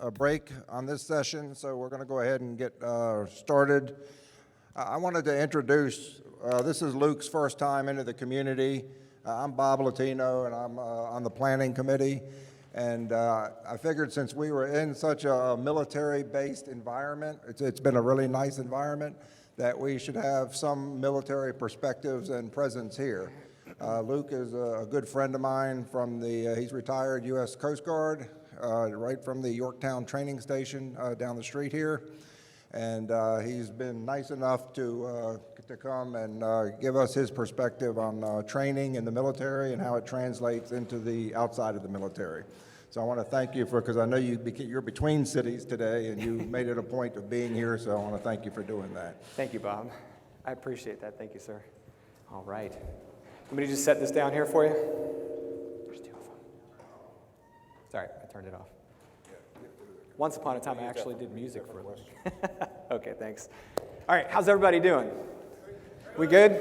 a break on this session, so we're going to go ahead and get started. I wanted to introduce, this is Luke's first time into the community. I'm Bob Latino, and I'm on the planning committee. And I figured since we were in such a military-based environment, it's been a really nice environment, that we should have some military perspectives and presence here. Luke is a good friend of mine from he's retired U.S. Coast Guard, right from the Yorktown training station down the street here. And he's been nice enough to come and give us his perspective on training in the military and how it translates into the outside of the military. So I want to thank you because I know you're between cities today and you made it a point of being here, so I want to thank you for doing that. Thank you, Bob. I appreciate that. Thank you, sir. All right. Let me just set this down here for you. There's two of them. Sorry, I turned it off. Once upon a time, I actually did music for a living. Okay, thanks. All right, how's everybody doing? We good?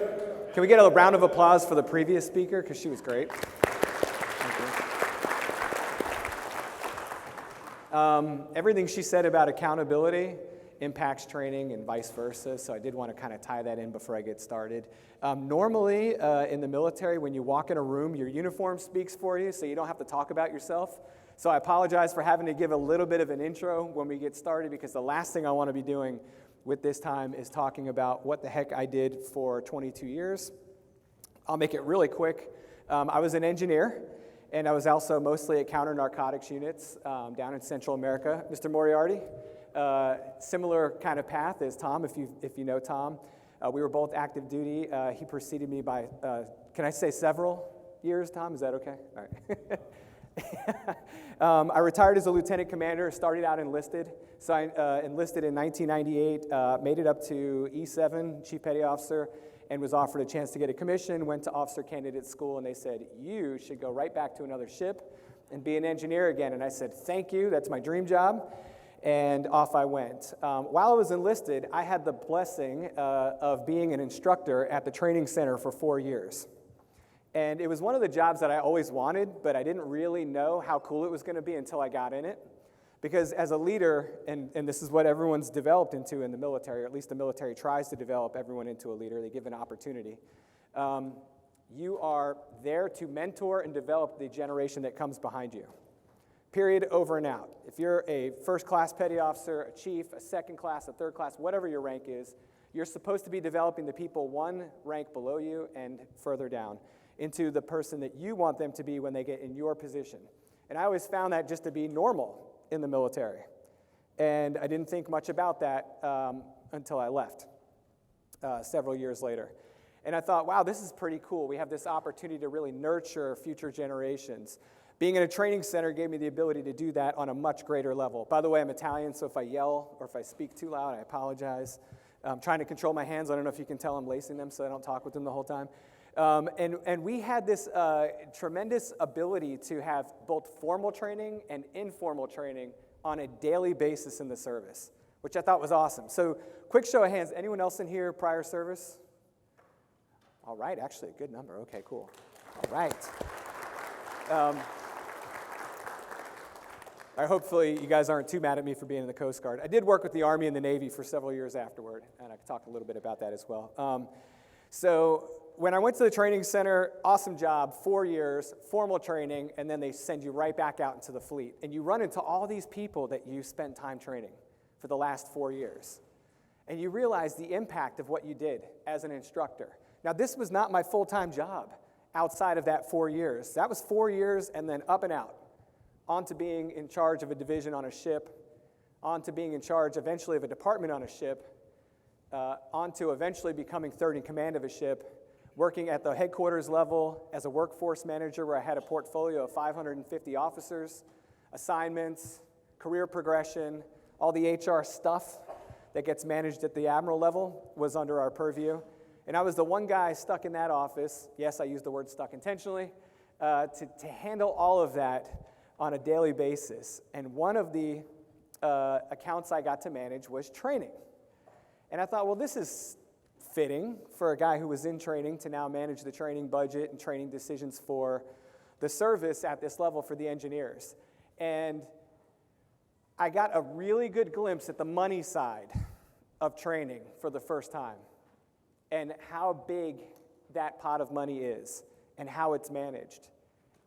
Can we get a round of applause for the previous speaker? Because she was great. Thank you. Everything she said about accountability impacts training and vice versa, so I did want to kind of tie that in before I get started. Normally, in the military, when you walk in a room, your uniform speaks for you, so you don't have to talk about yourself. So I apologize for having to give a little bit of an intro when we get started, because the last thing I want to be doing with this time is talking about what the heck I did for 22 years. I'll make it really quick. I was an engineer, and I was also mostly at counter-narcotics units down in Central America. Mr. Moriarty, similar kind of path as Tom, if you know Tom. We were both active duty. He preceded me by, can I say several years, Tom? Is that okay? All right. I retired as a lieutenant commander, started out enlisted. So I enlisted in 1998, made it up to E7, Chief Petty Officer, and was offered a chance to get a commission, went to officer candidate school, and they said, you should go right back to another ship and be an engineer again. And I said, thank you, that's my dream job. And off I went. While I was enlisted, I had the blessing of being an instructor at the training center for 4 years. And it was one of the jobs that I always wanted, but I didn't really know how cool it was going to be until I got in it. Because as a leader, and this is what everyone's developed into in the military, or at least the military tries to develop everyone into a leader, they give an opportunity. You are there to mentor and develop the generation that comes behind you. Period, over and out. If you're a first-class petty officer, a chief, a second class, a third class, whatever your rank is, you're supposed to be developing the people one rank below you and further down into the person that you want them to be when they get in your position. And I always found that just to be normal in the military. And I didn't think much about that until I left several years later. And I thought, wow, this is pretty cool. We have this opportunity to really nurture future generations. Being in a training center gave me the ability to do that on a much greater level. By the way, I'm Italian, so if I yell or if I speak too loud, I apologize. I'm trying to control my hands. I don't know if you can tell I'm lacing them so I don't talk with them the whole time. And we had this tremendous ability to have both formal training and informal training on a daily basis in the service, which I thought was awesome. So quick show of hands. Anyone else in here prior service? All right, actually a good number. Okay, cool. All right. Hopefully you guys aren't too mad at me for being in the Coast Guard. I did work with the Army and the Navy for several years afterward, and I can talk a little bit about that as well. So when I went to the training center, awesome job, 4 years, formal training, and then they send you right back out into the fleet. And you run into all these people that you spent time training for the last 4 years. And you realize the impact of what you did as an instructor. Now, this was not my full-time job outside of that 4 years. That was 4 years and then up and out, on to being in charge of a division on a ship, on to being in charge eventually of a department on a ship, on to eventually becoming third in command of a ship, working at the headquarters level as a workforce manager where I had a portfolio of 550 officers, assignments, career progression, all the HR stuff that gets managed at the admiral level was under our purview. And I was the one guy stuck in that office, yes, I used the word stuck intentionally, to handle all of that on a daily basis. And one of the accounts I got to manage was training. And I thought, well, this is fitting for a guy who was in training to now manage the training budget and training decisions for the service at this level for the engineers. And I got a really good glimpse at the money side of training for the first time and how big that pot of money is and how it's managed.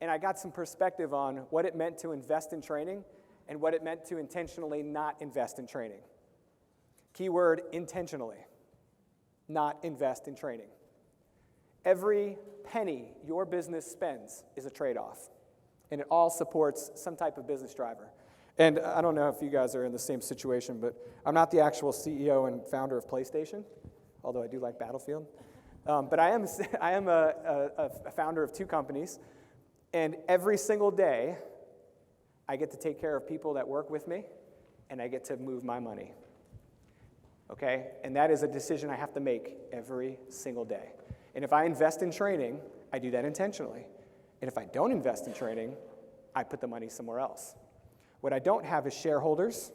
And I got some perspective on what it meant to invest in training and what it meant to intentionally not invest in training. Keyword, intentionally, not invest in training. Every penny your business spends is a trade-off, and it all supports some type of business driver. And I don't know if you guys are in the same situation, but I'm not the actual CEO and founder of PlayStation, although I do like Battlefield. But I am a founder of two companies, and every single day, I get to take care of people that work with me, and I get to move my money. Okay? And that is a decision I have to make every single day. And if I invest in training, I do that intentionally. And if I don't invest in training, I put the money somewhere else. What I don't have is shareholders.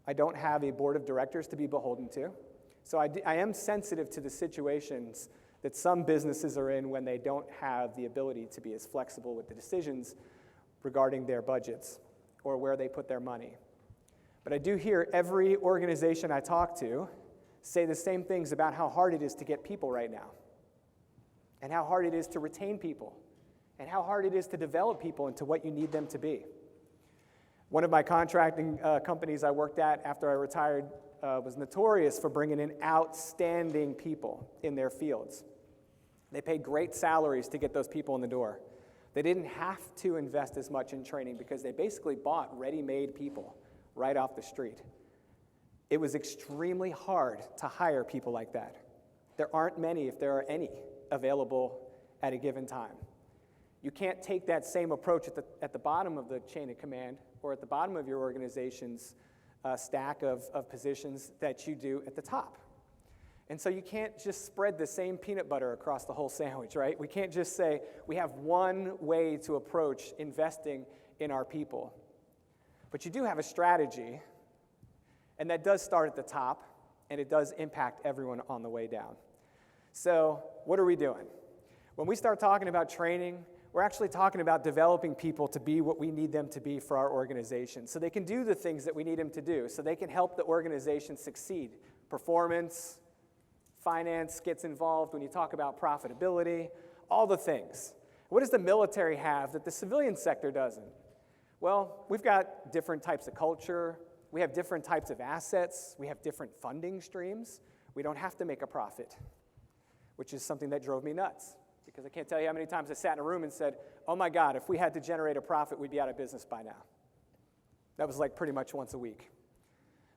I don't have a board of directors to be beholden to. So I am sensitive to the situations that some businesses are in when they don't have the ability to be as flexible with the decisions regarding their budgets or where they put their money. But I do hear every organization I talk to say the same things about how hard it is to get people right now, and how hard it is to retain people, and how hard it is to develop people into what you need them to be. One of my contracting companies I worked at after I retired was notorious for bringing in outstanding people in their fields. They paid great salaries to get those people in the door. They didn't have to invest as much in training because they basically bought ready-made people right off the street. It was extremely hard to hire people like that. There aren't many, if there are any, available at a given time. You can't take that same approach at the bottom of the chain of command or at the bottom of your organization's stack of positions that you do at the top. And so you can't just spread the same peanut butter across the whole sandwich, right? We can't just say we have one way to approach investing in our people. But you do have a strategy, and that does start at the top, and it does impact everyone on the way down. So what are we doing? When we start talking about training, we're actually talking about developing people to be what we need them to be for our organization, so they can do the things that we need them to do, so they can help the organization succeed. Performance, finance gets involved when you talk about profitability, all the things. What does the military have that the civilian sector doesn't? Well, we've got different types of culture. We have different types of assets. We have different funding streams. We don't have to make a profit, which is something that drove me nuts, because I can't tell you how many times I sat in a room and said, oh my God, if we had to generate a profit, we'd be out of business by now. That was like pretty much once a week,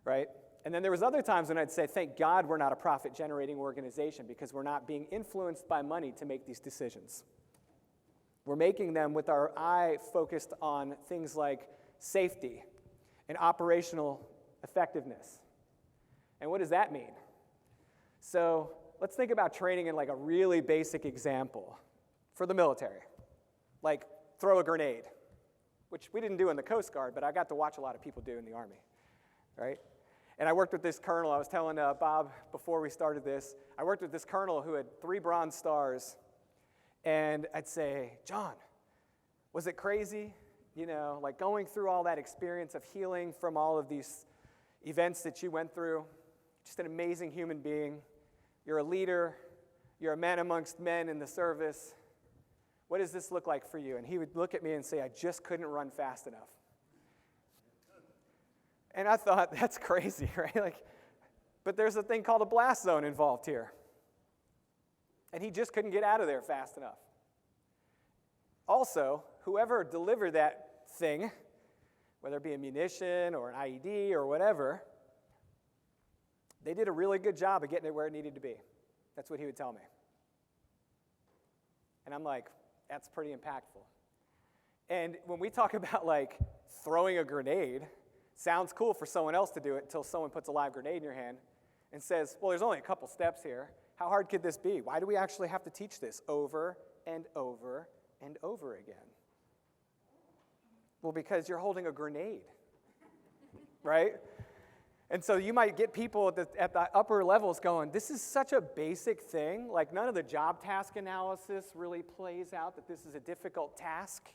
right? And then there was other times when I'd say, thank God we're not a profit-generating organization, because we're not being influenced by money to make these decisions. We're making them with our eye focused on things like safety and operational effectiveness. And what does that mean? So let's think about training in like a really basic example for the military, like throw a grenade, which we didn't do in the Coast Guard, but I got to watch a lot of people do in the Army, right? And I worked with this colonel. I was telling Bob before we started this, I worked with this colonel who had 3 Bronze Stars. And I'd say, John, was it crazy? You know, like going through all that experience of healing from all of these events that you went through. Just an amazing human being. You're a leader. You're a man amongst men in the service. What does this look like for you? And he would look at me and say, I just couldn't run fast enough. And I thought, that's crazy, right? Like, but there's a thing called a blast zone involved here. And he just couldn't get out of there fast enough. Also, whoever delivered that thing, whether it be a munition or an IED or whatever, they did a really good job of getting it where it needed to be. That's what he would tell me. And I'm like, that's pretty impactful. And when we talk about like throwing a grenade, sounds cool for someone else to do it until someone puts a live grenade in your hand and says, well, there's only a couple steps here. How hard could this be? Why do we actually have to teach this over and over and over again? Well, because you're holding a grenade, right? And so you might get people at the upper levels going, this is such a basic thing. Like none of the job task analysis really plays out that this is a difficult task.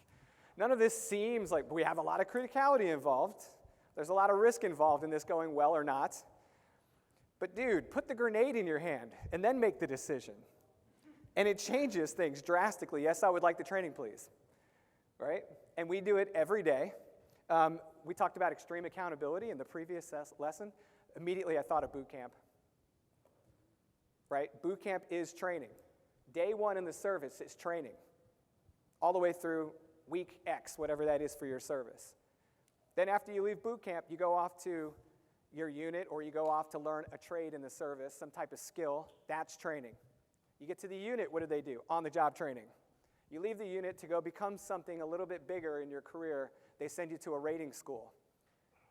None of this seems like we have a lot of criticality involved. There's a lot of risk involved in this going well or not. But dude, put the grenade in your hand and then make the decision. And it changes things drastically. Yes, I would like the training, please. Right? And we do it every day. We talked about extreme accountability in the previous lesson. Immediately I thought of boot camp. Right? Boot camp is training. Day one in the service is training. All the way through week X, whatever that is for your service. Then after you leave boot camp, you go off to your unit or you go off to learn a trade in the service, some type of skill. That's training. You get to the unit, what do? On-the-job training. You leave the unit to go become something a little bit bigger in your career. They send you to a rating school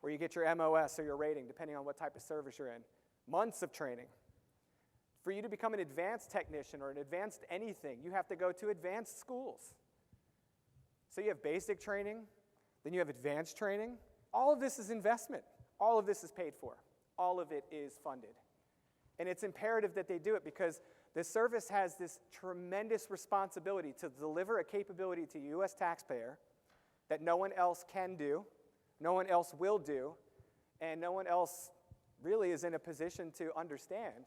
where you get your MOS or your rating, depending on what type of service you're in. Months of training. For you to become an advanced technician or an advanced anything, you have to go to advanced schools. So you have basic training, then you have advanced training. All of this is investment. All of this is paid for. All of it is funded. And it's imperative that they do it because the service has this tremendous responsibility to deliver a capability to you as taxpayer that no one else can do, no one else will do, and no one else really is in a position to understand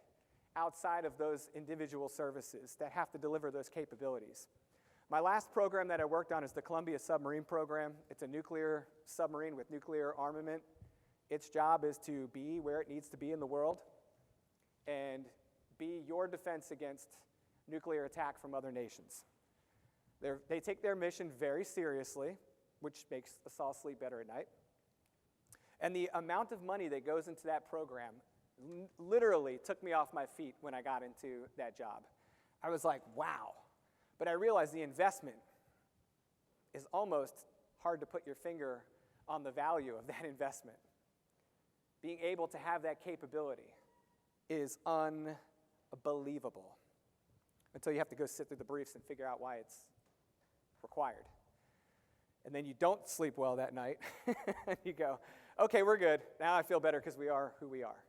outside of those individual services that have to deliver those capabilities. My last program that I worked on is the Columbia Submarine Program. It's a nuclear submarine with nuclear armament. Its job is to be where it needs to be in the world and be your defense against nuclear attack from other nations. They take their mission very seriously, which makes us all sleep better at night. And the amount of money that goes into that program literally took me off my feet when I got into that job. I was like, wow. But I realized the investment is almost hard to put your finger on the value of that investment. Being able to have that capability is unbelievable until you have to go sit through the briefs and figure out why it's required. And then you don't sleep well that night. And you go, okay, we're good. Now I feel better because we are who we are.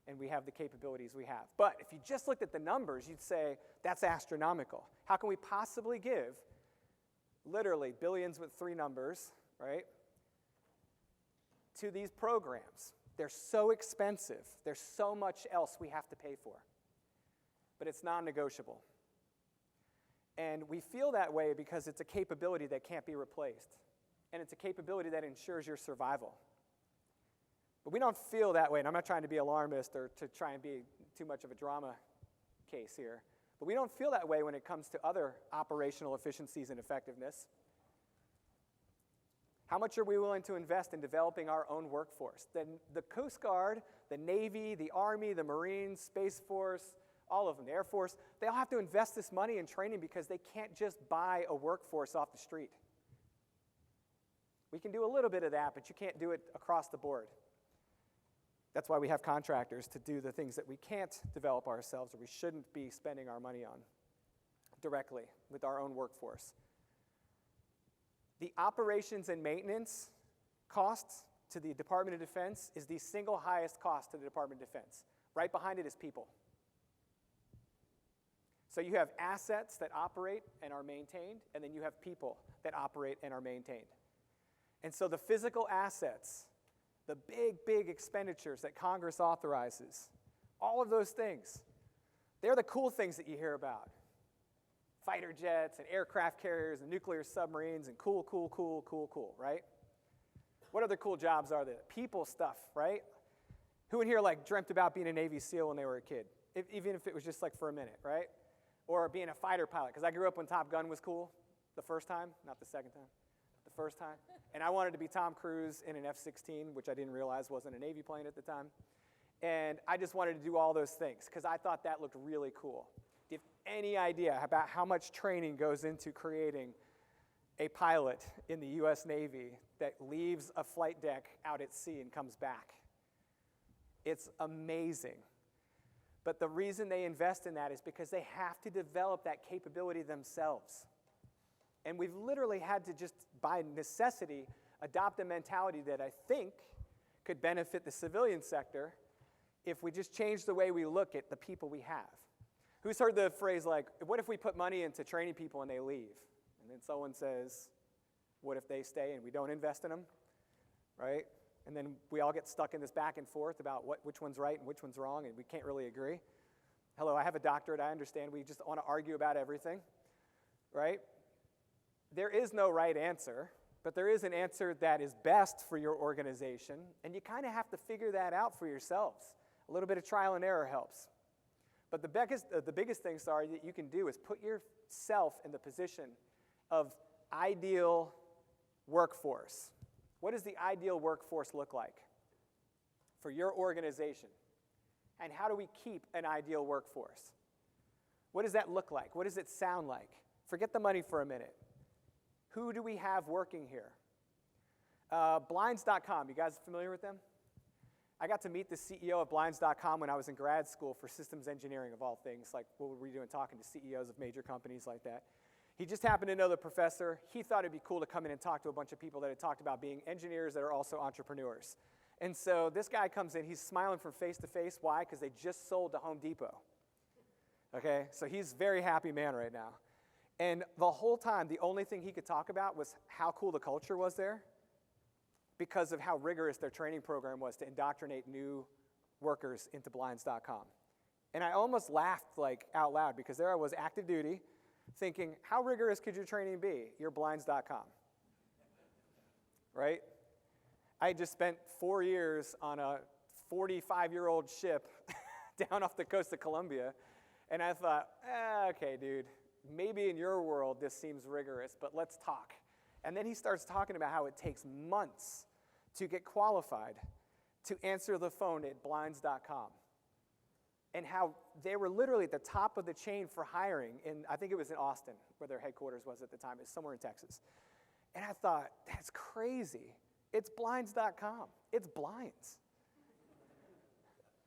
And we have the capabilities we have. But if you just looked at the numbers, you'd say, that's astronomical. How can we possibly give literally billions with three numbers, right, to these programs? They're so expensive. There's so much else we have to pay for. But it's non-negotiable. And we feel that way because it's a capability that can't be replaced. And it's a capability that ensures your survival. But we don't feel that way, and I'm not trying to be alarmist or to try and be too much of a drama case here, but we don't feel that way when it comes to other operational efficiencies and effectiveness. How much are we willing to invest in developing our own workforce? Then the Coast Guard, the Navy, the Army, the Marines, Space Force, all of them, the Air Force, they all have to invest this money in training because they can't just buy a workforce off the street. We can do a little bit of that, but you can't do it across the board. That's why we have contractors to do the things that we can't develop ourselves or we shouldn't be spending our money on directly with our own workforce. The operations and maintenance costs to the Department of Defense is the single highest cost to the Department of Defense. Right behind it is people. So you have assets that operate and are maintained, and then you have people that operate and are maintained. And so the physical assets, the big expenditures that Congress authorizes, all of those things, they're the cool things that you hear about. Fighter jets and aircraft carriers and nuclear submarines and cool, right? What other cool jobs are there? People stuff, right? Who in here dreamt about being a Navy SEAL when they were a kid? Even if it was just for a minute, right? Or being a fighter pilot, because I grew up when Top Gun was cool the first time, not the second time. The first time. And I wanted to be Tom Cruise in an F-16, which I didn't realize wasn't a Navy plane at the time. And I just wanted to do all those things because I thought that looked really cool. Do you have any idea about how much training goes into creating a pilot in the U.S. Navy that leaves a flight deck out at sea and comes back? It's amazing. But the reason they invest in that is because they have to develop that capability themselves. And we've literally had to just, by necessity, adopt a mentality that I think could benefit the civilian sector if we just change the way we look at the people we have. Who's heard the phrase what if we put money into training people and they leave? And then someone says, what if they stay and we don't invest in them? Right? and then we all get stuck in this back and forth about which one's right and which one's wrong, and we can't really agree. Hello, I have a doctorate. I understand we just want to argue about everything, right? There is no right answer, but there is an answer that is best for your organization, and you kind of have to figure that out for yourselves. A little bit of trial and error helps. But the biggest thing, that you can do is put yourself in the position of ideal workforce. What does the ideal workforce look like for your organization? And how do we keep an ideal workforce? What does that look like? What does it sound like? Forget the money for a minute. Who do we have working here? Blinds.com, you guys familiar with them? I got to meet the CEO of Blinds.com when I was in grad school for systems engineering, of all things. Like, what were we doing talking to CEOs of major companies like that? He just happened to know the professor. He thought it'd be cool to come in and talk to a bunch of people that had talked about being engineers that are also entrepreneurs. And so this guy comes in, he's smiling from face to face. Why? Because they just sold to Home Depot. Okay, so he's a very happy man right now. And the whole time, the only thing he could talk about was how cool the culture was there because of how rigorous their training program was to indoctrinate new workers into Blinds.com. And I almost laughed like out loud because there I was, active duty, thinking, how rigorous could your training be? You're Blinds.com, right? I just spent 4 years on a 45-year-old ship down off the coast of Colombia, and I thought, okay, dude, maybe in your world this seems rigorous, but let's talk. And then he starts talking about how it takes months to get qualified to answer the phone at Blinds.com. And how they were literally at the top of the chain for hiring I think it was in Austin, where their headquarters was at the time. It's somewhere in Texas. And I thought, that's crazy. It's Blinds.com. It's blinds.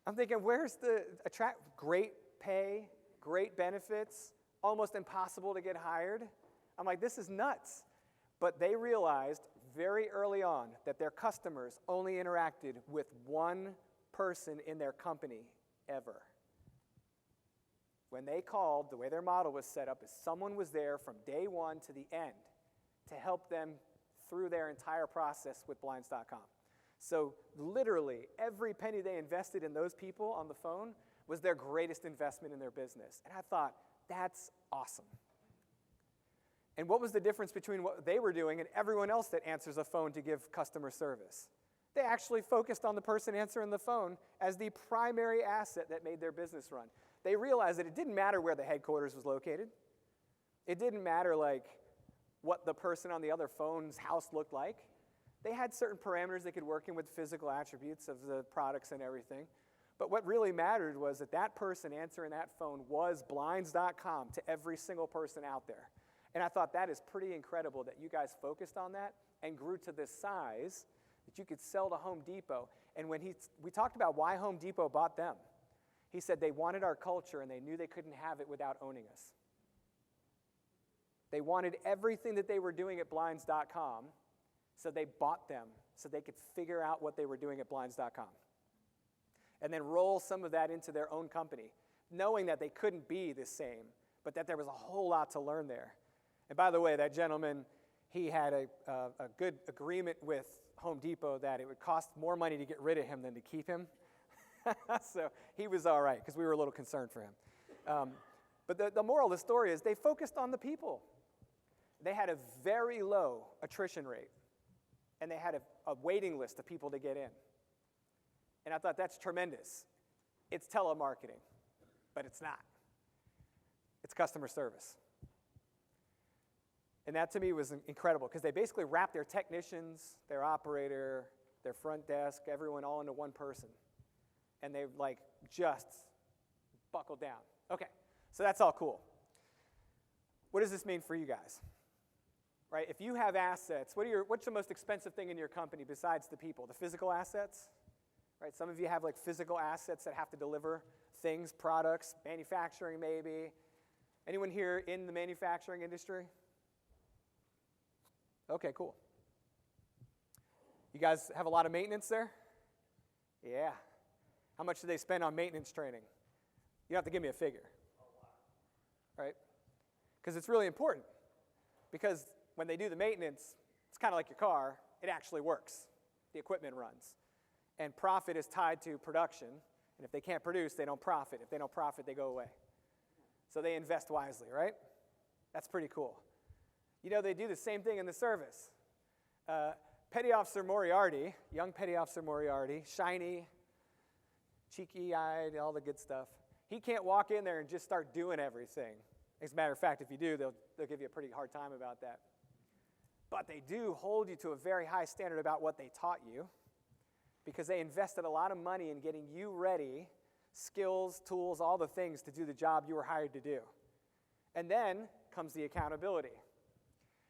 I'm thinking, where's the great pay, great benefits, almost impossible to get hired? I'm like, this is nuts. But they realized very early on that their customers only interacted with one person in their company ever. When they called, the way their model was set up is someone was there from day one to the end to help them through their entire process with Blinds.com. So literally, every penny they invested in those people on the phone was their greatest investment in their business. And I thought, that's awesome. And what was the difference between what they were doing and everyone else that answers a phone to give customer service? They actually focused on the person answering the phone as the primary asset that made their business run. They realized that it didn't matter where the headquarters was located. It didn't matter what the person on the other phone's house looked like. They had certain parameters they could work in with physical attributes of the products and everything. But what really mattered was that that person answering that phone was Blinds.com to every single person out there. And I thought that is pretty incredible that you guys focused on that and grew to this size that you could sell to Home Depot. And when we talked about why Home Depot bought them, he said they wanted our culture and they knew they couldn't have it without owning us. They wanted everything that they were doing at Blinds.com, so they bought them so they could figure out what they were doing at Blinds.com. And then roll some of that into their own company, knowing that they couldn't be the same, but that there was a whole lot to learn there. And by the way, that gentleman, he had a good agreement with Home Depot that it would cost more money to get rid of him than to keep him. So he was all right, because we were a little concerned for him. But the moral of the story is they focused on the people. They had a very low attrition rate, and they had a waiting list of people to get in. And I thought, that's tremendous. It's telemarketing, but it's not. It's customer service. And that to me was incredible, because they basically wrapped their technicians, their operator, their front desk, everyone all into one person. And they just buckled down. Okay, so that's all cool. What does this mean for you guys? Right? If you have assets, what's the most expensive thing in your company besides the people? The physical assets? Right? Some of you have physical assets that have to deliver things, products, manufacturing maybe. Anyone here in the manufacturing industry? Okay, cool. You guys have a lot of maintenance there? Yeah. How much do they spend on maintenance training? You don't have to give me a figure. Right? Because it's really important. Because when they do the maintenance, it's kind of like your car. It actually works. the equipment runs. And profit is tied to production. And if they can't produce, they don't profit. If they don't profit, they go away. So they invest wisely, right? That's pretty cool. You know, they do the same thing in the service. Petty Officer Moriarty, young Petty Officer Moriarty, shiny, cheeky-eyed, all the good stuff. He can't walk in there and just start doing everything. As a matter of fact, if you do, they'll give you a pretty hard time about that. But they do hold you to a very high standard about what they taught you, because they invested a lot of money in getting you ready, skills, tools, all the things to do the job you were hired to do. And then comes the accountability.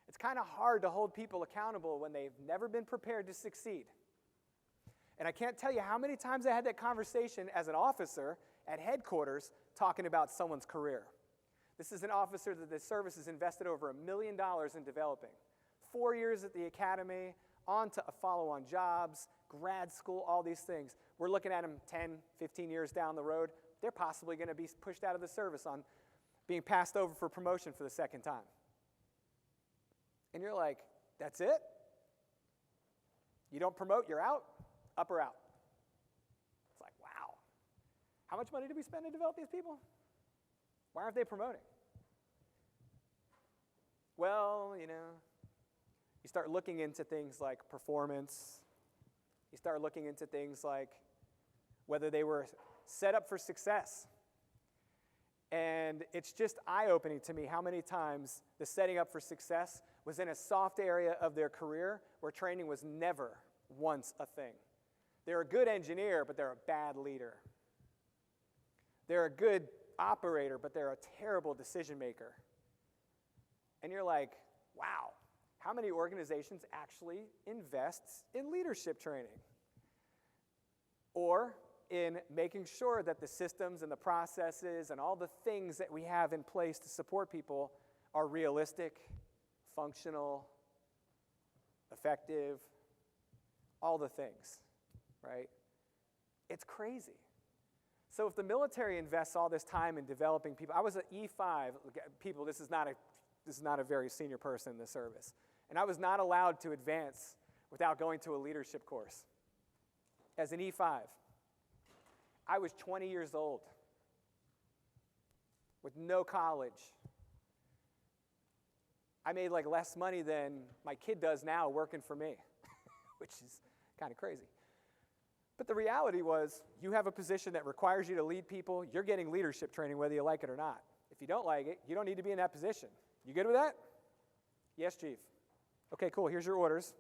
It's kind of hard to hold people accountable when they've never been prepared to succeed. And I can't tell you how many times I had that conversation as an officer at headquarters talking about someone's career. This is an officer that the service has invested over $1 million in developing. 4 years at the academy, on to follow-on jobs, grad school, all these things. We're looking at them 10, 15 years down the road. They're possibly going to be pushed out of the service on being passed over for promotion for the second time. And you're like, that's it? You don't promote, you're out? Up or out? It's like, wow. How much money did we spend to develop these people? Why aren't they promoting? Well, you know, you start looking into things like performance. You start looking into things like whether they were set up for success. And it's just eye-opening to me how many times the setting up for success was in a soft area of their career where training was never once a thing. They're a good engineer, but they're a bad leader. They're a good operator, but they're a terrible decision maker. And you're like, wow, how many organizations actually invest in leadership training? Or in making sure that the systems and the processes and all the things that we have in place to support people are realistic, functional, effective, all the things, right? It's crazy. So if the military invests all this time in developing people, I was at E5, people, this is not a very senior person in the service, and I was not allowed to advance without going to a leadership course. As an E5, I was 20 years old with no college. I made like less money than my kid does now working for me, which is kind of crazy. But the reality was, you have a position that requires you to lead people. You're getting leadership training whether you like it or not. If you don't like it, you don't need to be in that position. You good with that? Yes, Chief. Okay, cool. Here's your orders.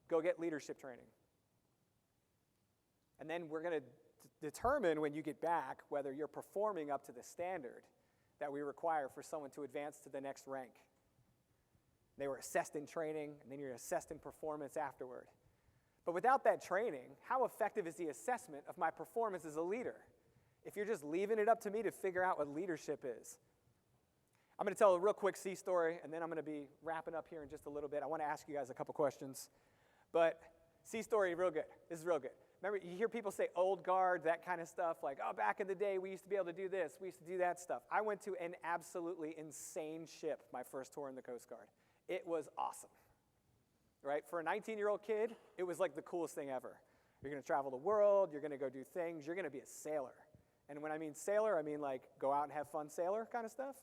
Go get leadership training. And then we're going to determine when you get back whether you're performing up to the standard that we require for someone to advance to the next rank. They were assessed in training, and then you're assessed in performance afterward. But without that training, how effective is the assessment of my performance as a leader if you're just leaving it up to me to figure out what leadership is? I'm going to tell a real quick sea story, and then I'm going to be wrapping up here in just a little bit. I want to ask you guys a couple questions. But sea story, real good. This is real good. Remember, you hear people say old guard, that kind of stuff, like, oh, back in the day, we used to be able to do this, we used to do that stuff. I went to an absolutely insane ship my first tour in the Coast Guard. It was awesome, right? For a 19-year-old kid, it was like the coolest thing ever. You're going to travel the world, you're going to go do things, you're going to be a sailor. And when I mean sailor, I mean like go out and have fun sailor kind of stuff.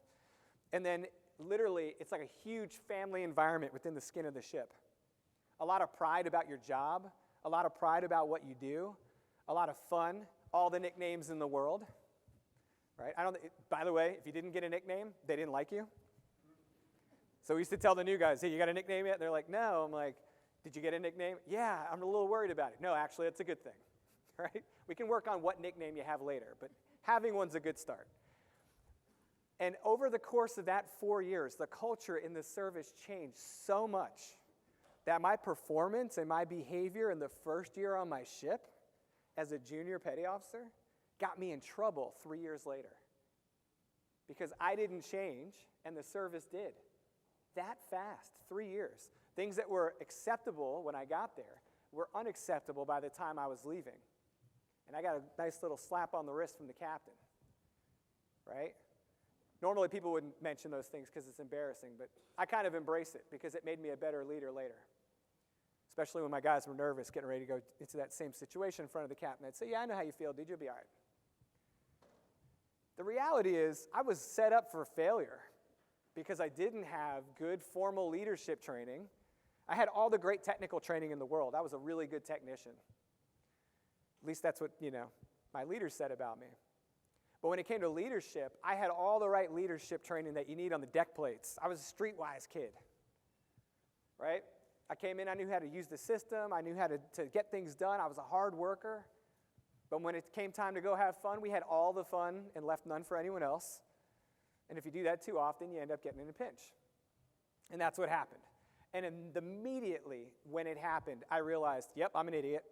And then literally, it's like a huge family environment within the skin of the ship. A lot of pride about your job, a lot of pride about what you do, a lot of fun, all the nicknames in the world, right? By the way, if you didn't get a nickname, they didn't like you. So we used to tell the new guys, hey, you got a nickname yet? They're like, no. I'm like, did you get a nickname? Yeah, I'm a little worried about it. No, actually, it's a good thing, right? We can work on what nickname you have later, but having one's a good start. And over the course of that 4 years, the culture in the service changed so much that my performance and my behavior in the first year on my ship as a junior petty officer got me in trouble 3 years later because I didn't change and the service did. That fast, 3 years. Things that were acceptable when I got there were unacceptable by the time I was leaving. And I got a nice little slap on the wrist from the captain, right? Normally people wouldn't mention those things because it's embarrassing, but I kind of embrace it because it made me a better leader later. especially when my guys were nervous getting ready to go into that same situation in front of the captain. I'd say, yeah, I know how you feel, dude. You'll be all right. The reality is I was set up for failure because I didn't have good formal leadership training. I had all the great technical training in the world. I was a really good technician. At least that's what, my leaders said about me. But when it came to leadership, I had all the right leadership training that you need on the deck plates. I was a streetwise kid, right? I came in, I knew how to use the system. I knew how to get things done. I was a hard worker. But when it came time to go have fun, we had all the fun and left none for anyone else. And if you do that too often, you end up getting in a pinch. And that's what happened. And immediately when it happened, I realized, yep, I'm an idiot.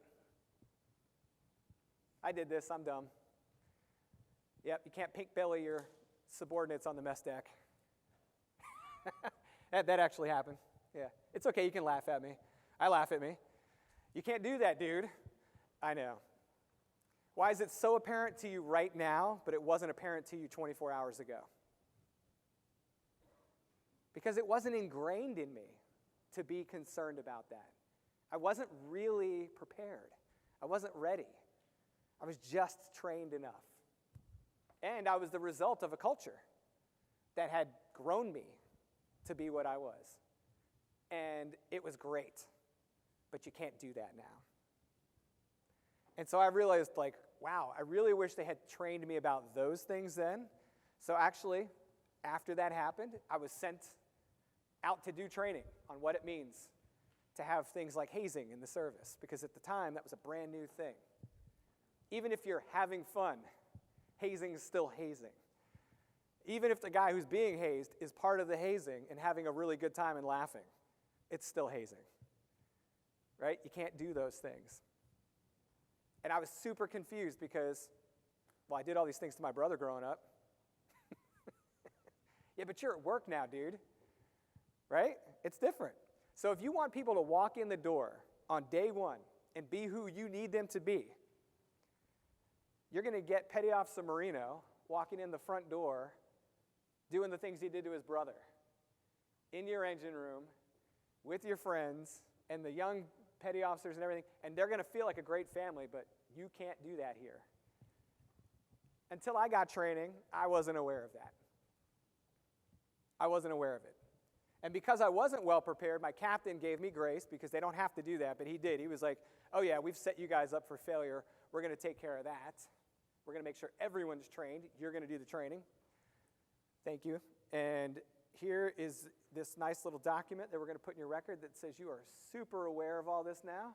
I did this, I'm dumb. Yep, you can't pink belly your subordinates on the mess deck. that actually happened. Yeah, it's okay, you can laugh at me. I laugh at me. You can't do that, dude. I know. Why is it so apparent to you right now, but it wasn't apparent to you 24 hours ago? Because it wasn't ingrained in me to be concerned about that. I wasn't really prepared. I wasn't ready. I was just trained enough. And I was the result of a culture that had grown me to be what I was. And it was great. But you can't do that now. And so I realized, wow, I really wish they had trained me about those things then. So actually, after that happened, I was sent out to do training on what it means to have things like hazing in the service. Because at the time, that was a brand new thing. Even if you're having fun, hazing is still hazing. Even if the guy who's being hazed is part of the hazing and having a really good time and laughing, it's still hazing. Right? You can't do those things. And I was super confused because, I did all these things to my brother growing up. Yeah, but you're at work now, dude. Right? It's different. So if you want people to walk in the door on day one and be who you need them to be, you're going to get Petty Officer Marino walking in the front door doing the things he did to his brother in your engine room with your friends and the young petty officers and everything, and they're going to feel like a great family, but you can't do that here. Until I got training, I wasn't aware of that. I wasn't aware of it. And because I wasn't well prepared, my captain gave me grace because they don't have to do that, but he did. He was like, oh yeah, we've set you guys up for failure. We're going to take care of that. We're going to make sure everyone's trained. You're going to do the training. Thank you. And here is this nice little document that we're going to put in your record that says you are super aware of all this now.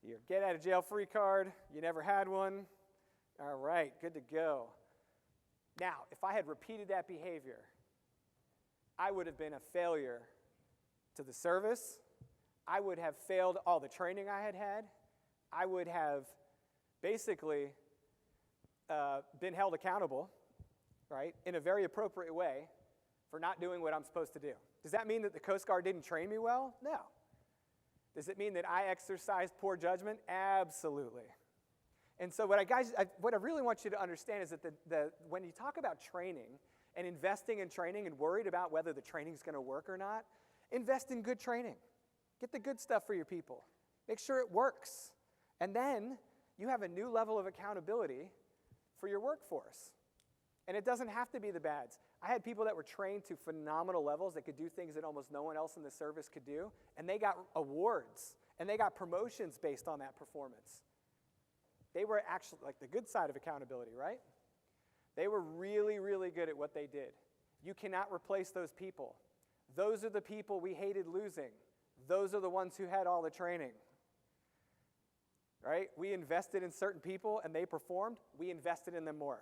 Your get out of jail free card. You never had one. All right, good to go. Now, if I had repeated that behavior, I would have been a failure to the service. I would have failed all the training I had had. I would have basically been held accountable, right, in a very appropriate way for not doing what I'm supposed to do. Does that mean that the Coast Guard didn't train me well? No. Does it mean that I exercised poor judgment? Absolutely. And so what I really want you to understand is that when you talk about training and investing in training and worried about whether the training's going to work or not, invest in good training. Get the good stuff for your people. Make sure it works. And then you have a new level of accountability for your workforce. And it doesn't have to be the bads. I had people that were trained to phenomenal levels that could do things that almost no one else in the service could do, and they got awards, and they got promotions based on that performance. They were actually, the good side of accountability, right? They were really, really good at what they did. You cannot replace those people. Those are the people we hated losing. Those are the ones who had all the training. Right? We invested in certain people, and they performed. We invested in them more.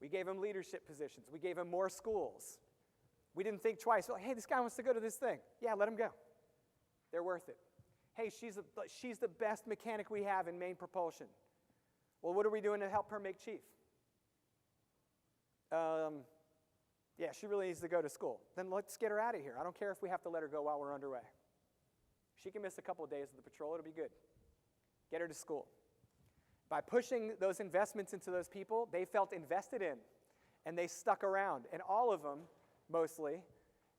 We gave them leadership positions. We gave them more schools. We didn't think twice. Hey, this guy wants to go to this thing. Yeah, let him go. They're worth it. Hey, she's the best mechanic we have in main propulsion. Well, what are we doing to help her make chief? Yeah, she really needs to go to school. Then let's get her out of here. I don't care if we have to let her go while we're underway. She can miss a couple of days of the patrol. It'll be good. Get her to school. By pushing those investments into those people, they felt invested in, and they stuck around. And all of them, mostly,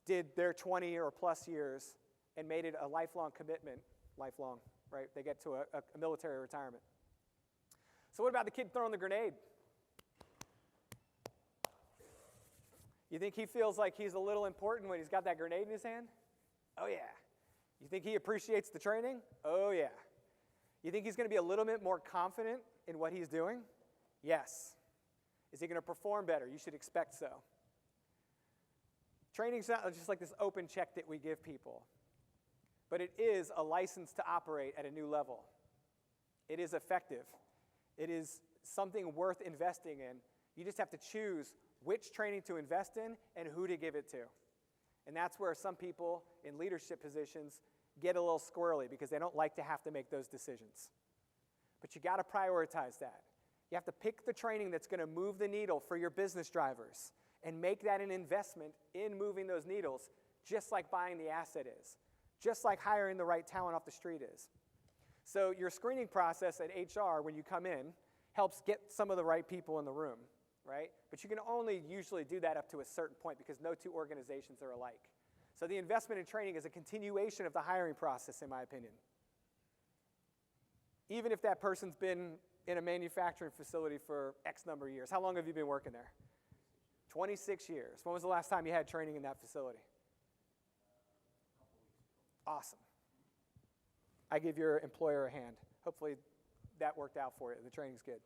did their 20 or plus years and made it a lifelong commitment, lifelong, right? They get to a military retirement. So what about the kid throwing the grenade? You think he feels like he's a little important when he's got that grenade in his hand? Oh yeah. You think he appreciates the training? Oh yeah. You think he's going to be a little bit more confident in what he's doing? Yes. Is he going to perform better? You should expect so. Training's not just like this open check that we give people, but it is a license to operate at a new level. It is effective. It is something worth investing in. You just have to choose which training to invest in and who to give it to. And that's where some people in leadership positions get a little squirrely because they don't like to have to make those decisions. But you got to prioritize that. You have to pick the training that's going to move the needle for your business drivers and make that an investment in moving those needles, just like buying the asset is, just like hiring the right talent off the street is. So your screening process at HR when you come in helps get some of the right people in the room, right? But you can only usually do that up to a certain point because no two organizations are alike. So the investment in training is a continuation of the hiring process, in my opinion. Even if that person's been in a manufacturing facility for X number of years. How long have you been working there? 26 years. When was the last time you had training in that facility? Awesome. I give your employer a hand. Hopefully that worked out for you. The training's good.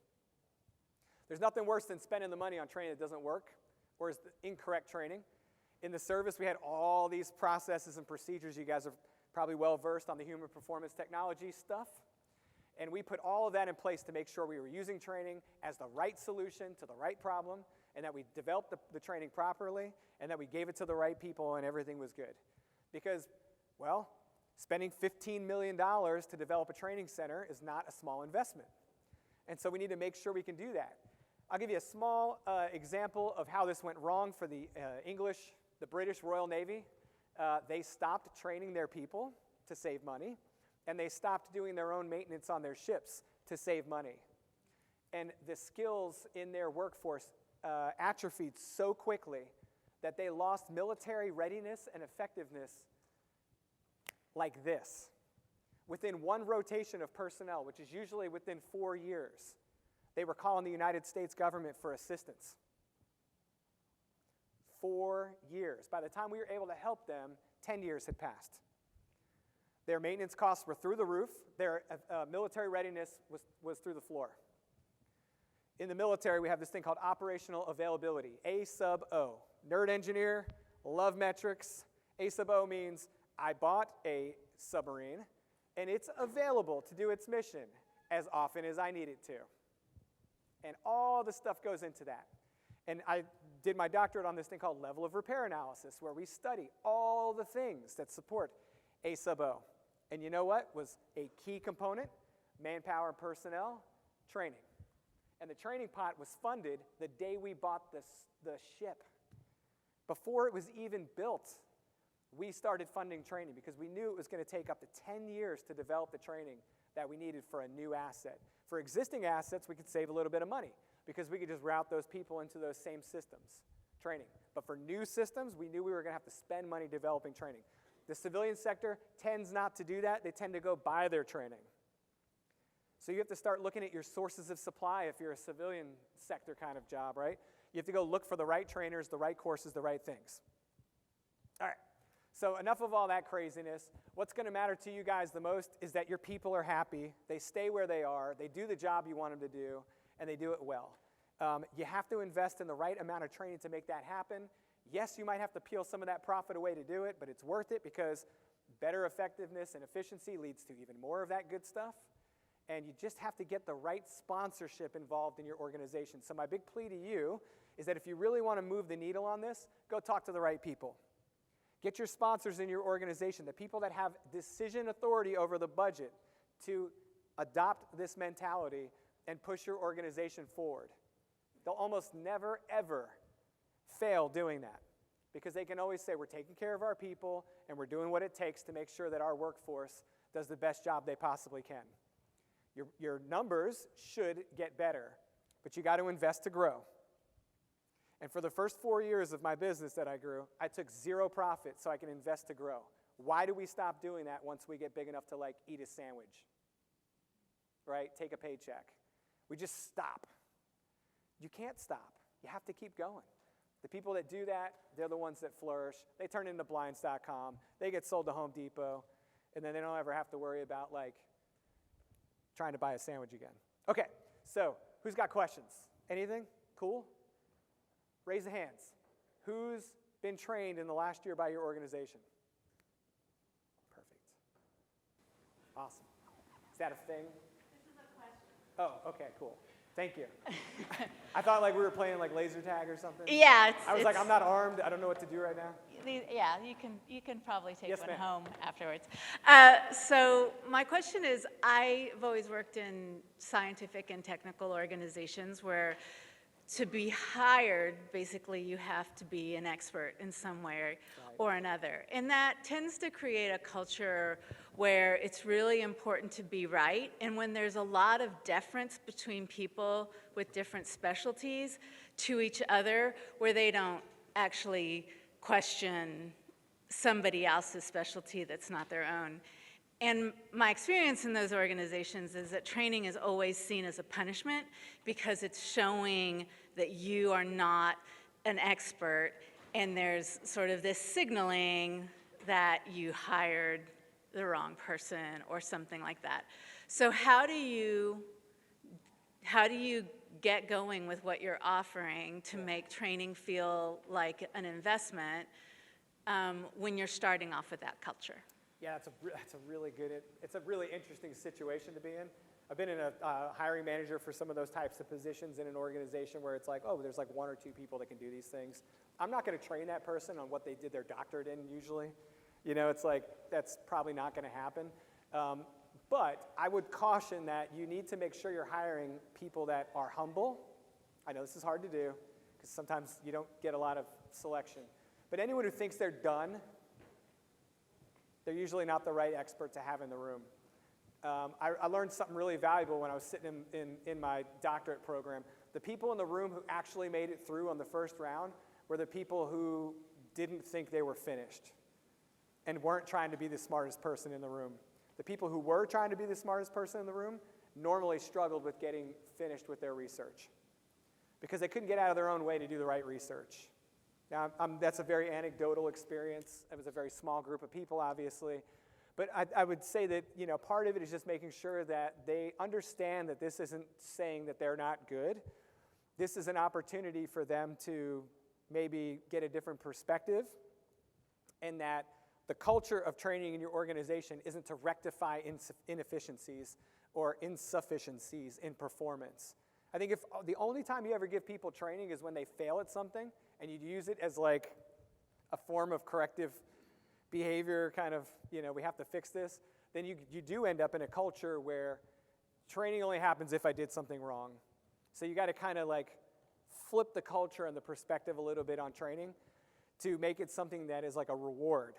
There's nothing worse than spending the money on training that doesn't work or is the incorrect training. In the service, we had all these processes and procedures. You guys are probably well versed on the human performance technology stuff. And we put all of that in place to make sure we were using training as the right solution to the right problem, and that we developed the training properly, and that we gave it to the right people, and everything was good. Because, well, spending $15 million to develop a training center is not a small investment. And so we need to make sure we can do that. I'll give you a small example of how this went wrong for the British Royal Navy. They stopped training their people to save money, and they stopped doing their own maintenance on their ships to save money. And the skills in their workforce atrophied so quickly that they lost military readiness and effectiveness like this. Within one rotation of personnel, which is usually within 4 years, they were calling the United States government for assistance. 4 years. By the time we were able to help them, 10 years had passed. Their maintenance costs were through the roof. Their military readiness was through the floor. In the military, we have this thing called operational availability, A sub O. Nerd engineer, love metrics. A sub O means I bought a submarine, and it's available to do its mission as often as I need it to. And all the stuff goes into that. And I did my doctorate on this thing called level of repair analysis, where we study all the things that support A sub O. And you know what was a key component? Manpower and personnel, training. And the training pot was funded the day we bought the ship. Before it was even built, we started funding training because we knew it was going to take up to 10 years to develop the training that we needed for a new asset. For existing assets, we could save a little bit of money because we could just route those people into those same systems, training. But for new systems, we knew we were going to have to spend money developing training. The civilian sector tends not to do that. They tend to go buy their training. So you have to start looking at your sources of supply if you're a civilian sector kind of job, right? You have to go look for the right trainers, the right courses, the right things. All right, so enough of all that craziness. What's going to matter to you guys the most is that your people are happy, they stay where they are, they do the job you want them to do, and they do it well. You have to invest in the right amount of training to make that happen. Yes, you might have to peel some of that profit away to do it, but it's worth it because better effectiveness and efficiency leads to even more of that good stuff. And you just have to get the right sponsorship involved in your organization. So my big plea to you is that if you really want to move the needle on this, go talk to the right people. Get your sponsors in your organization, the people that have decision authority over the budget, to adopt this mentality and push your organization forward. They'll almost never, ever fail doing that because they can always say, we're taking care of our people and we're doing what it takes to make sure that our workforce does the best job they possibly can. Your numbers should get better, but you got to invest to grow. And for the first 4 years of my business that I grew, I took zero profit so I can invest to grow. Why do we stop doing that once we get big enough to like eat a sandwich, right? Take a paycheck. We just stop. You can't stop. You have to keep going. The people that do that, they're the ones that flourish. They turn into blinds.com. They get sold to Home Depot, and then they don't ever have to worry about like trying to buy a sandwich again. Okay, so who's got questions? Anything? Cool? Raise the hands. Who's been trained in the last year by your organization? Perfect. Awesome. Is that a thing? This is a question. Oh, okay, cool. Thank you. I thought like we were playing like laser tag or something. Yeah, I was like, I'm not armed. I don't know what to do right now. Yeah, you can probably take Yes, one ma'am. home afterwards. So my question is, I've always worked in scientific and technical organizations where to be hired, basically you have to be an expert in some way or another. And that tends to create a culture where it's really important to be right. And when there's a lot of deference between people with different specialties to each other, where they don't actually question somebody else's specialty that's not their own. And my experience in those organizations is that training is always seen as a punishment because it's showing that you are not an expert, and there's sort of this signaling that you hired the wrong person or something like that. So how do you get going with what you're offering to make training feel like an investment when you're starting off with that culture? Yeah, that's a really good, it's a really interesting situation to be in. I've been in a hiring manager for some of those types of positions in an organization where it's like, oh, there's like one or two people that can do these things. I'm not going to train that person on what they did their doctorate in usually. You know, it's like, that's probably not going to happen. But I would caution that you need to make sure you're hiring people that are humble. I know this is hard to do because sometimes you don't get a lot of selection. But anyone who thinks they're done, they're usually not the right expert to have in the room. I learned something really valuable when I was sitting in my doctorate program. The people in the room who actually made it through on the first round were the people who didn't think they were finished and weren't trying to be the smartest person in the room. The people who were trying to be the smartest person in the room normally struggled with getting finished with their research because they couldn't get out of their own way to do the right research. Now, that's a very anecdotal experience. It was a very small group of people, obviously. But I would say that, you know, part of it is just making sure that they understand that this isn't saying that they're not good. This is an opportunity for them to maybe get a different perspective, and that the culture of training in your organization isn't to rectify inefficiencies or insufficiencies in performance. I think if the only time you ever give people training is when they fail at something, and you use it as like a form of corrective behavior, kind of, you know, we have to fix this, then you do end up in a culture where training only happens if I did something wrong. So you got to kind of like flip the culture and the perspective a little bit on training to make it something that is like a reward.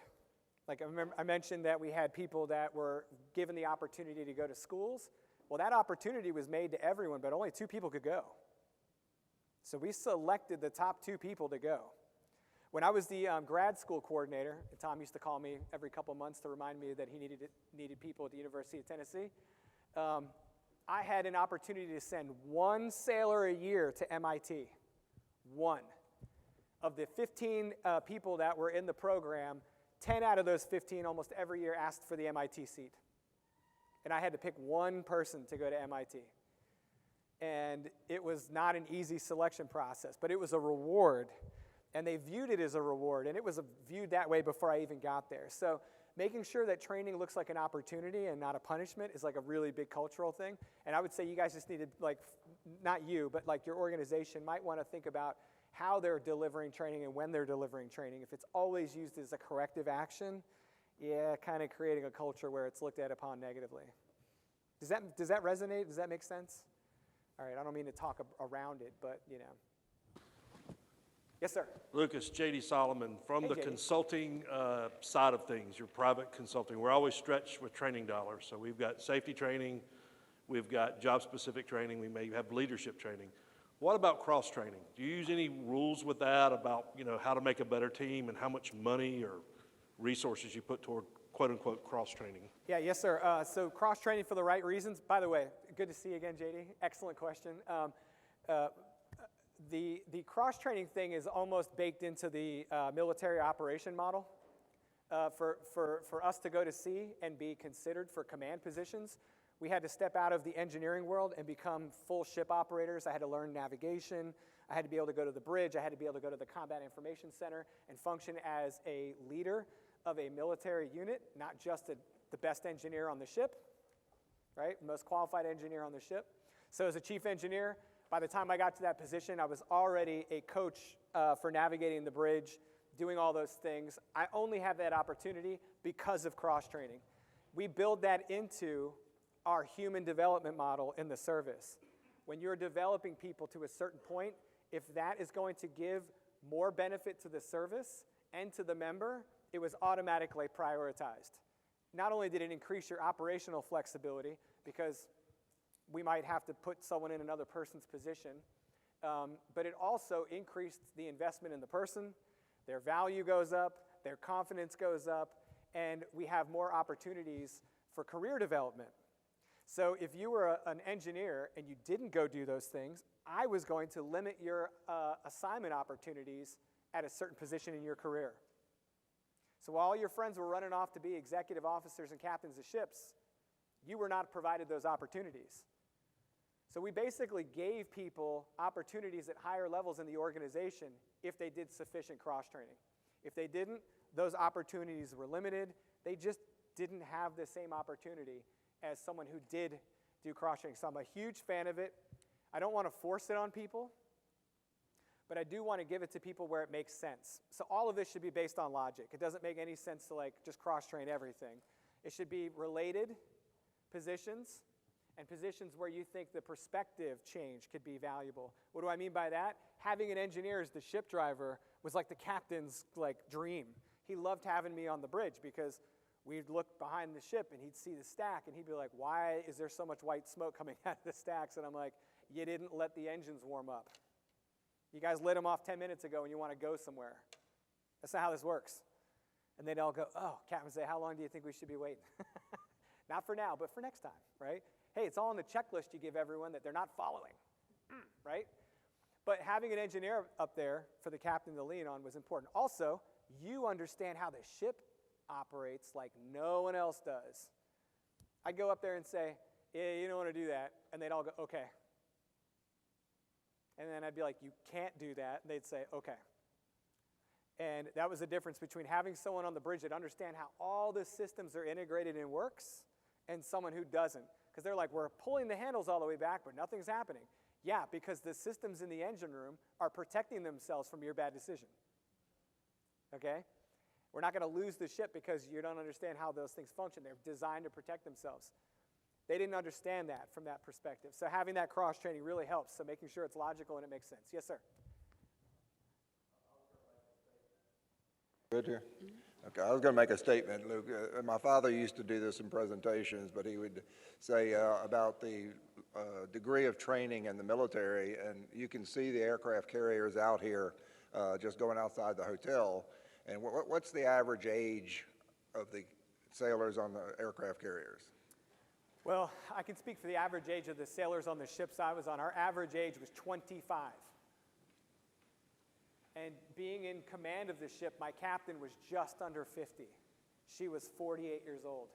Like I mentioned that we had people that were given the opportunity to go to schools. Well, that opportunity was made to everyone, but only 2 people could go. So we selected the top 2 people to go. When I was the grad school coordinator, and Tom used to call me every couple months to remind me that he needed people at the University of Tennessee, I had an opportunity to send 1 sailor a year to MIT. 1. Of the 15 people that were in the program, 10 out of those 15 almost every year asked for the MIT seat. And I had to pick 1 person to go to MIT. And it was not an easy selection process, but it was a reward. And they viewed it as a reward, and it was viewed that way before I even got there. So making sure that training looks like an opportunity and not a punishment is like a really big cultural thing. And I would say you guys just need to, like, not you, but like your organization might want to think about how they're delivering training and when they're delivering training. If it's always used as a corrective action, yeah, kind of creating a culture where it's looked at upon negatively. Does that resonate? Does that make sense? All right, I don't mean to talk around it, but, you know. Yes, sir. Lucas, J.D. Solomon, from Hey, the JD. Consulting side of things, your private consulting. We're always stretched with training dollars. So we've got safety training, we've got job-specific training, we may have leadership training. What about cross-training? Do you use any rules with that about, you know, how to make a better team and how much money or resources you put toward quote-unquote cross-training? Yeah, yes, sir. So cross-training for the right reasons. By the way, good to see you again, JD. Excellent question. The cross-training thing is almost baked into the military operation model. For us to go to sea and be considered for command positions, we had to step out of the engineering world and become full ship operators. I had to learn navigation. I had to be able to go to the bridge. I had to be able to go to the Combat Information Center and function as a leader of a military unit, not just the best engineer on the ship, right? Most qualified engineer on the ship. So as a chief engineer, by the time I got to that position, I was already a coach for navigating the bridge, doing all those things. I only have that opportunity because of cross-training. We build that into our human development model in the service. When you're developing people to a certain point, if that is going to give more benefit to the service and to the member, it was automatically prioritized. Not only did it increase your operational flexibility, because we might have to put someone in another person's position, but it also increased the investment in the person. Their value goes up, their confidence goes up, and we have more opportunities for career development. So if you were an engineer and you didn't go do those things, I was going to limit your assignment opportunities at a certain position in your career. So while all your friends were running off to be executive officers and captains of ships, you were not provided those opportunities. So we basically gave people opportunities at higher levels in the organization if they did sufficient cross-training. If they didn't, those opportunities were limited. They just didn't have the same opportunity as someone who did do cross-training. So I'm a huge fan of it. I don't want to force it on people, but I do want to give it to people where it makes sense. So all of this should be based on logic. It doesn't make any sense to just cross-train everything. It should be related positions and positions where you think the perspective change could be valuable. What do I mean by that? Having an engineer as the ship driver was like the captain's dream. He loved having me on the bridge because we'd look behind the ship and he'd see the stack and he'd be like, why is there so much white smoke coming out of the stacks? And I'm like, you didn't let the engines warm up. You guys lit them off 10 minutes ago and you want to go somewhere. That's not how this works. And they'd all go, oh, captain would say, how long do you think we should be waiting? Not for now, but for next time, right? Hey, it's all on the checklist you give everyone that they're not following, right? But having an engineer up there for the captain to lean on was important. Also, you understand how the ship operates like no one else does. I'd go up there and say, yeah, you don't want to do that. And they'd all go, okay. And then I'd be like, you can't do that. And they'd say, okay. And that was the difference between having someone on the bridge that understand how all the systems are integrated and works and someone who doesn't. Because they're like, we're pulling the handles all the way back, but nothing's happening. Yeah, because the systems in the engine room are protecting themselves from your bad decision. Okay? We're not going to lose the ship because you don't understand how those things function. They're designed to protect themselves. They didn't understand that from that perspective. So having that cross-training really helps. So making sure it's logical and it makes sense. Yes, sir. Good here? Okay, I was going to make a statement, Luke. My father used to do this in presentations, but he would say about the degree of training in the military, and you can see the aircraft carriers out here just going outside the hotel. And what's the average age of the sailors on the aircraft carriers? Well, I can speak for the average age of the sailors on the ships I was on. Our average age was 25. And being in command of the ship, my captain was just under 50. She was 48 years old.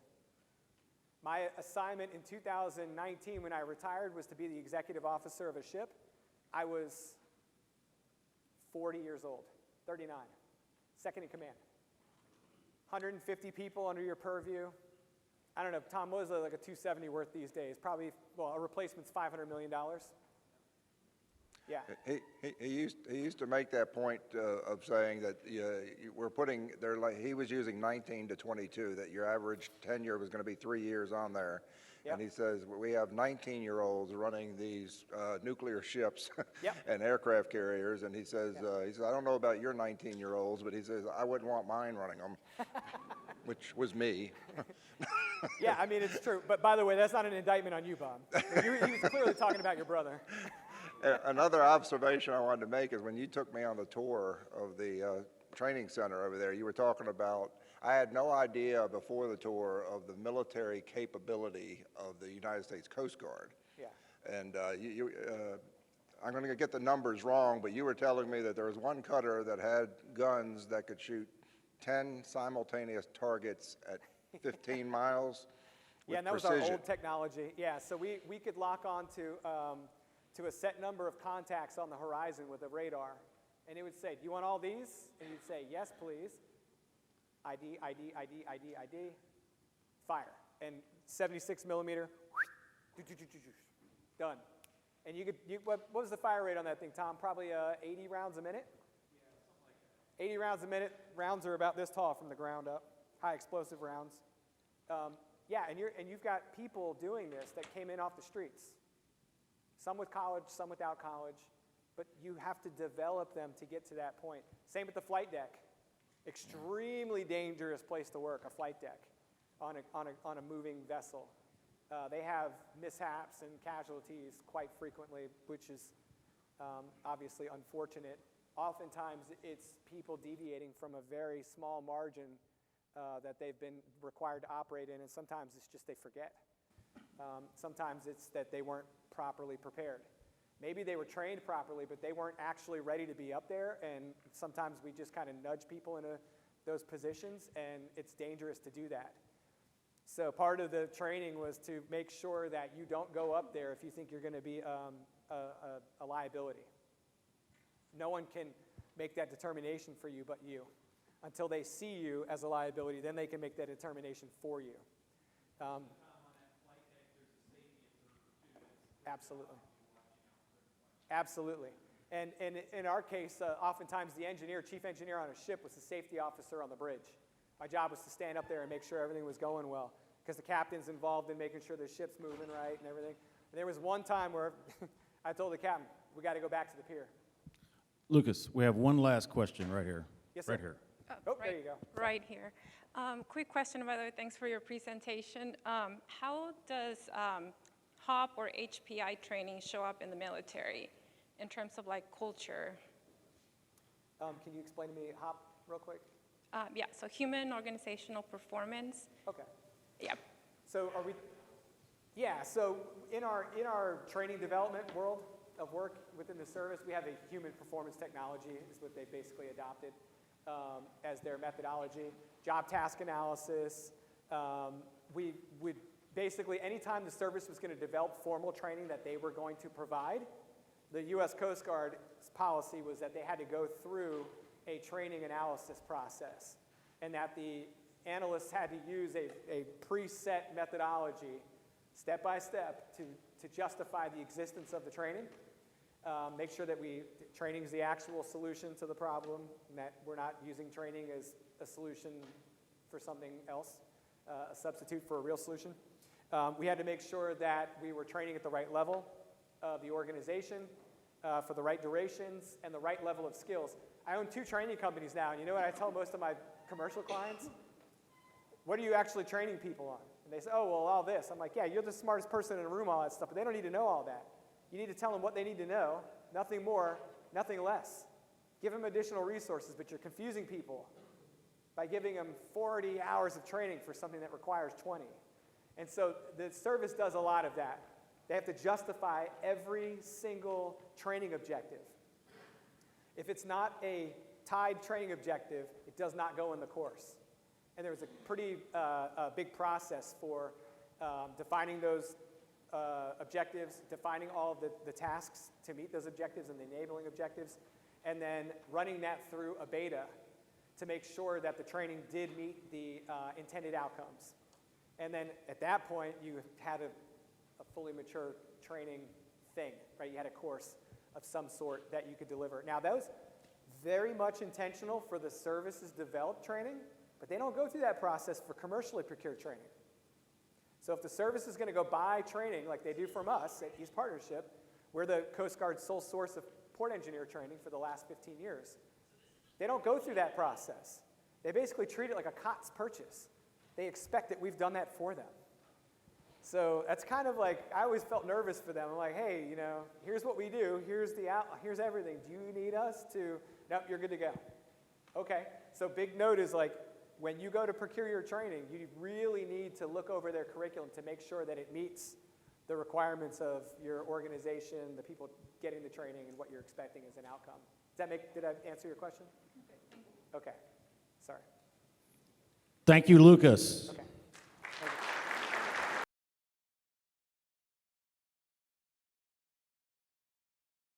My assignment in 2019 when I retired was to be the executive officer of a ship. I was 40 years old, 39, second in command. 150 people under your purview. I don't know, Tom, what is like a 270 worth these days? Probably, well, a replacement's $500 million. Yeah. He used to make that point of saying that we're putting, he was using 19 to 22, that your average tenure was going to be 3 years on there. Yep. And he says, we have 19-year-olds running these nuclear ships yep. and aircraft carriers. And he says, I don't know about your 19-year-olds, but he says, I wouldn't want mine running them, which was me. Yeah, I mean, it's true. But by the way, that's not an indictment on you, Bob. He was clearly talking about your brother. Another observation I wanted to make is when you took me on the tour of the training center over there, you were talking about I had no idea before the tour of the military capability of the United States Coast Guard. Yeah. And I'm going to get the numbers wrong, but you were telling me that there was one cutter that had guns that could shoot 10 simultaneous targets at 15 miles with Yeah, and that precision. was our old technology. Yeah, so we could lock on to a set number of contacts on the horizon with a radar. And it would say, do you want all these? And you'd say, yes, please. ID, ID, ID, ID, ID. Fire. And 76 millimeter, done. And what was the fire rate on that thing, Tom? Probably 80 rounds a minute? Yeah, something like that. 80 rounds a minute. Rounds are about this tall from the ground up. High explosive rounds. Yeah, and you've got people doing this that came in off the streets. Some with college, some without college. But you have to develop them to get to that point. Same with the flight deck. Extremely dangerous place to work, a flight deck on a moving vessel. They have mishaps and casualties quite frequently, which is obviously unfortunate. Oftentimes, it's people deviating from a very small margin that they've been required to operate in, and sometimes it's just they forget. Sometimes it's that they weren't properly prepared. Maybe they were trained properly, but they weren't actually ready to be up there, and sometimes we just kind of nudge people into those positions, and it's dangerous to do that. So part of the training was to make sure that you don't go up there if you think you're going to be a liability. No one can make that determination for you but you. Until they see you as a liability, then they can make that determination for you. Absolutely. Absolutely. And in our case, oftentimes the chief engineer on a ship was the safety officer on the bridge. My job was to stand up there and make sure everything was going well, because the captain's involved in making sure the ship's moving right and everything. And there was one time where I told the captain, we got to go back to the pier. Lucas, we have one last question right here. Yes, right sir. here. Oh, there you go. Right here. Quick question, by the way, thanks for your presentation. How does HOP or HPI training show up in the military in terms of like culture? Can you explain to me HOP real quick? Yeah, so human organizational performance. Okay. Yeah. So are we? Yeah. So in our training development world of work within the service, we have a human performance technology is what they basically adopted as their methodology. Job task analysis. We would basically, anytime the service was going to develop formal training that they were going to provide, the U.S. Coast Guard's policy was that they had to go through a training analysis process, and that the analysts had to use a preset methodology, step by step, to justify the existence of the training. Make sure that training is the actual solution to the problem, and that we're not using training as a solution for something else, a substitute for a real solution. We had to make sure that we were training at the right level of the organization, for the right durations, and the right level of skills. I own 2 training companies now, and you know what I tell most of my commercial clients? What are you actually training people on? And they say, oh, well, all this. I'm like, yeah, you're the smartest person in the room, all that stuff, but they don't need to know all that. You need to tell them what they need to know, nothing more, nothing less. Give them additional resources, but you're confusing people by giving them 40 hours of training for something that requires 20. And so the service does a lot of that. They have to justify every single training objective. If it's not a tied training objective, it does not go in the course. And there was a pretty big process for defining those objectives, defining all of the tasks to meet those objectives and the enabling objectives, and then running that through a beta to make sure that the training did meet the intended outcomes. And then at that point, you had a fully mature training thing, right? You had a course of some sort that you could deliver. Now, that was very much intentional for the services developed training, but they don't go through that process for commercially procured training. So if the service is going to go buy training like they do from us at East Partnership, we're the Coast Guard's sole source of port engineer training for the last 15 years. They don't go through that process. They basically treat it like a COTS purchase. They expect that we've done that for them. So that's kind of like, I always felt nervous for them. I'm like, hey, here's what we do. Here's everything. Do you need us to? Nope, you're good to go. Okay. So big note is like, when you go to procure your training, you really need to look over their curriculum to make sure that it meets the requirements of your organization, the people getting the training, and what you're expecting as an outcome. Did I answer your question? Okay, sorry. Thank you, Lucas.